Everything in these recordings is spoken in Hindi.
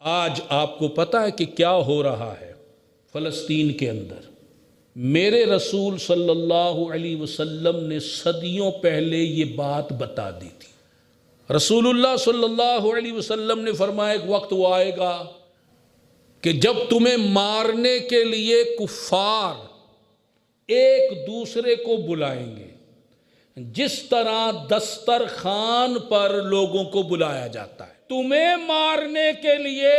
आज आपको पता है कि क्या हो रहा है फ़लस्तीन के अंदर। मेरे रसूल सल्लल्लाहु अलैहि वसल्लम ने सदियों पहले ये बात बता दी थी। रसूलुल्लाह सल्लल्लाहु अलैहि वसल्लम ने फरमाया एक वक्त वो आएगा कि जब तुम्हें मारने के लिए कुफ़ार एक दूसरे को बुलाएंगे, जिस तरह दस्तरखान पर लोगों को बुलाया जाता है। तुम्हें मारने के लिए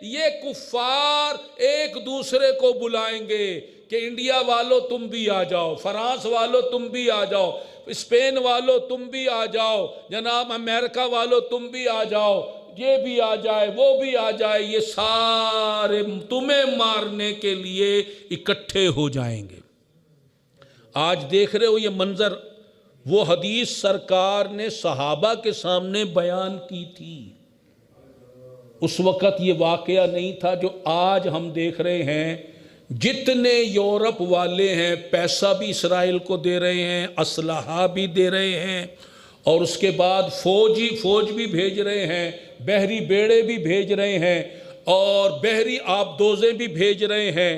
ये कुफ़ार एक दूसरे को बुलाएंगे कि इंडिया वालों तुम भी आ जाओ, फ्रांस वालों तुम भी आ जाओ, स्पेन वालों तुम भी आ जाओ, जनाब अमेरिका वालों तुम भी आ जाओ, ये भी आ जाए वो भी आ जाए, ये सारे तुम्हें मारने के लिए इकट्ठे हो जाएंगे। आज देख रहे हो ये मंजर, वो हदीस सरकार ने सहाबा के सामने बयान की थी। उस वक़्त ये वाक़या नहीं था जो आज हम देख रहे हैं। जितने यूरोप वाले हैं पैसा भी इसराइल को दे रहे हैं, असलहा भी दे रहे हैं, और उसके बाद फौज भी भेज रहे हैं, बहरी बेड़े भी भेज रहे हैं, और बहरी आबदोज़ें भी भेज रहे हैं।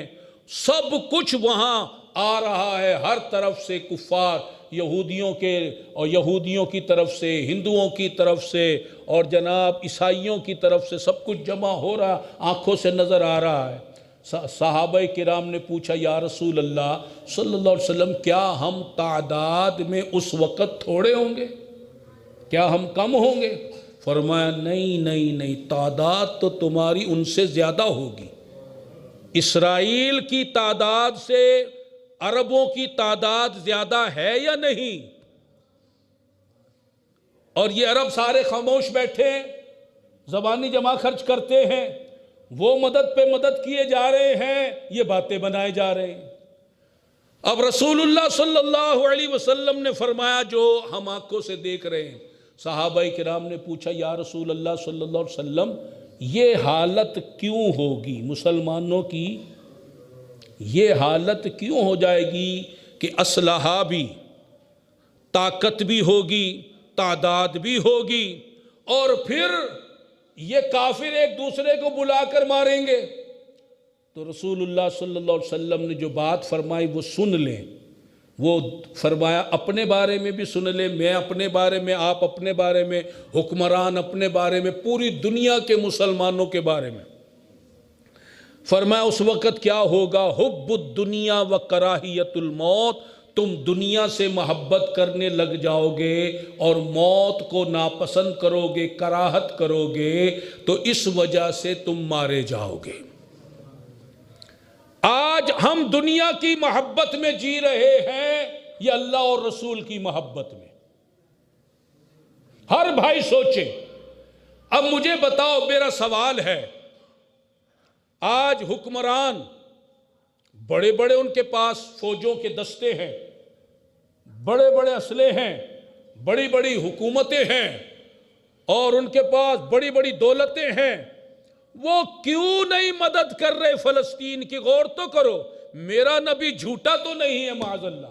सब कुछ वहाँ आ रहा है, हर तरफ से कुफ़ार, यहूदियों के और यहूदियों की तरफ से, हिंदुओं की तरफ से, और जनाब ईसाइयों की तरफ से, सब कुछ जमा हो रहा, आँखों से नज़र आ रहा है। सहाबाए किराम ने पूछा, या रसूल अल्लाह सल्लल्लाहु अलैहि वसल्लम, क्या हम तादाद में उस वक़्त थोड़े होंगे, क्या हम कम होंगे? फरमाया नहीं नहीं नहीं, तादाद तो तुम्हारी उनसे ज़्यादा होगी। इसराइल की तादाद से अरबों की तादाद ज़्यादा है या नहीं? और ये अरब सारे खामोश बैठे हैं, ज़बानी जमा खर्च करते हैं, वो मदद पे मदद किए जा रहे हैं, ये बातें बनाए जा रहे हैं। अब रसूलुल्लाह सल्लल्लाहु अलैहि वसल्लम ने फरमाया जो हम आंखों से देख रहे हैं। सहाबाए किराम ने पूछा, या रसूल अल्लाह सल्लल्लाहु अलैहि वसल्लम, ये हालत क्यों होगी मुसलमानों की, ये हालत क्यों हो जाएगी कि असलहा भी, ताकत भी होगी, तादाद भी होगी, और फिर ये काफिर एक दूसरे को बुलाकर मारेंगे? तो रसूलुल्लाह सल्लल्लाहु अलैहि वसल्लम ने जो बात फरमाई वो सुन लें। वो फरमाया अपने बारे में भी सुन ले, मैं अपने बारे में, आप अपने बारे में, हुक्मरान अपने बारे में, पूरी दुनिया के मुसलमानों के बारे में। फरमाया उस वक़्त क्या होगा, हुब्बुद दुनिया व कराहियतुल मौत, तुम दुनिया से मोहब्बत करने लग जाओगे और मौत को नापसंद करोगे, कराहत करोगे, तो इस वजह से तुम मारे जाओगे। आज हम दुनिया की मोहब्बत में जी रहे हैं या अल्लाह और रसूल की मोहब्बत में? हर भाई सोचे। अब मुझे बताओ, मेरा सवाल है, आज हुक्मरान बड़े बड़े, उनके पास फौजों के दस्ते हैं, बड़े बड़े असले हैं, बड़ी बड़ी हुकूमतें हैं, और उनके पास बड़ी बड़ी दौलतें हैं, वो क्यों नहीं मदद कर रहे फ़लस्तीन की? गौर तो करो, मेरा नबी झूठा तो नहीं है माज़अल्लाह।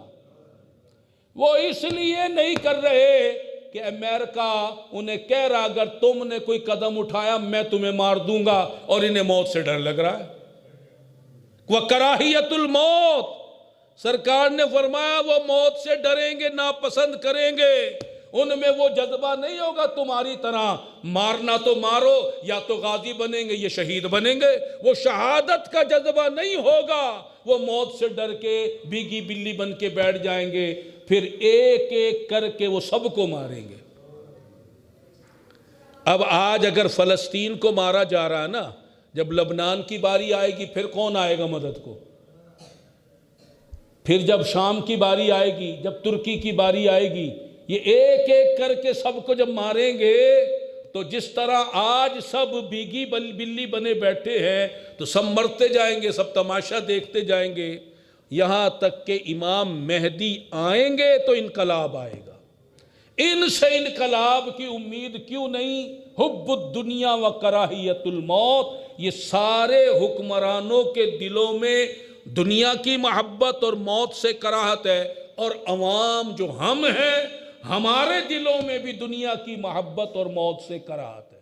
वो इसलिए नहीं कर रहे कि अमेरिका उन्हें कह रहा अगर तुमने कोई कदम उठाया मैं तुम्हें मार दूंगा, और इन्हें मौत से डर लग रहा है। वह कराहियतुल मौत, सरकार ने फरमाया वो मौत से डरेंगे, नापसंद करेंगे, उनमें वो जज्बा नहीं होगा तुम्हारी तरह, मारना तो मारो, या तो गाजी बनेंगे या शहीद बनेंगे, वो शहादत का जज्बा नहीं होगा। वो मौत से डर के भीगी बिल्ली बन के बैठ जाएंगे, फिर एक एक करके वो सबको मारेंगे। अब आज अगर फ़लस्तीन को मारा जा रहा है ना, जब लबनान की बारी आएगी फिर कौन आएगा मदद को? फिर जब शाम की बारी आएगी, जब तुर्की की बारी आएगी, ये एक एक करके सबको जब मारेंगे, तो जिस तरह आज सब भीगी बिल्ली बने बैठे हैं, तो सब मरते जाएंगे, सब तमाशा देखते जाएंगे, यहाँ तक के इमाम मेहदी आएंगे तो इनकलाब आएगा। इनसे इनकलाब की उम्मीद क्यों नहीं? हुब्बुद दुनिया व कराहियतुल मौत, ये सारे हुक्मरानों के दिलों में दुनिया की मोहब्बत और मौत से कराहत है, और अवाम जो हम हैं, हमारे दिलों में भी दुनिया की मोहब्बत और मौत से कराहत है।